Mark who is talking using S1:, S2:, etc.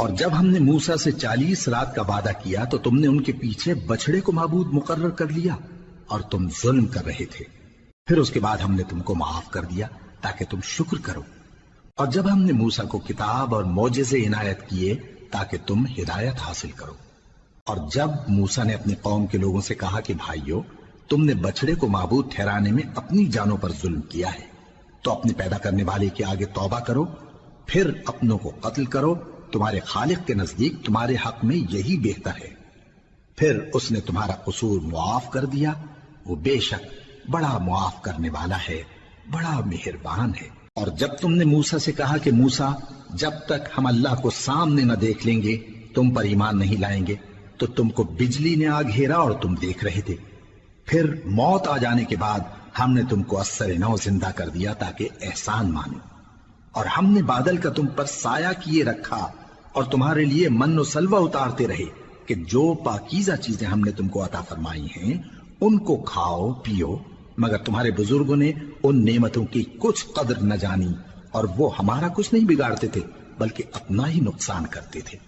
S1: اور جب ہم نے موسیٰ سے 40 رات کا وعدہ کیا تو تم نے ان کے پیچھے بچڑے کو معبود مقرر کر لیا اور تم ظلم کر رہے تھے۔ پھر اس کے بعد ہم نے تم کو معاف کر دیا تاکہ تم شکر کرو۔ اور جب ہم نے موسیٰ کو کتاب اور معجزے عنایت کیے تاکہ تم ہدایت حاصل کرو۔ اور جب موسیٰ نے اپنی قوم کے لوگوں سے کہا کہ بھائیو، تم نے بچڑے کو معبود ٹھہرانے میں اپنی جانوں پر ظلم کیا ہے، تو اپنے پیدا کرنے والے کے آگے توبہ کرو، پھر اپنوں کو قتل کرو، تمہارے خالق کے نزدیک تمہارے حق میں یہی بہتر ہے۔ پھر اس نے تمہارا قصور معاف کر دیا، وہ بے شک بڑا معاف کرنے والا ہے، بڑا مہربان ہے۔ اور جب تم نے موسیٰ سے کہا کہ موسیٰ، جب تک ہم اللہ کو سامنے نہ دیکھ لیں گے تم پر ایمان نہیں لائیں گے، تو تم کو بجلی نے آ گھیرا اور تم دیکھ رہے تھے۔ پھر موت آ جانے کے بعد ہم نے تم کو اثر نو زندہ کر دیا تاکہ احسان مانو۔ اور ہم نے بادل کا تم پر سایہ کیے رکھا اور تمہارے لیے من و سلوہ اتارتے رہے کہ جو پاکیزہ چیزیں ہم نے تم کو عطا فرمائی ہیں ان کو کھاؤ پیو، مگر تمہارے بزرگوں نے ان نعمتوں کی کچھ قدر نہ جانی، اور وہ ہمارا کچھ نہیں بگاڑتے تھے بلکہ اپنا ہی نقصان کرتے تھے۔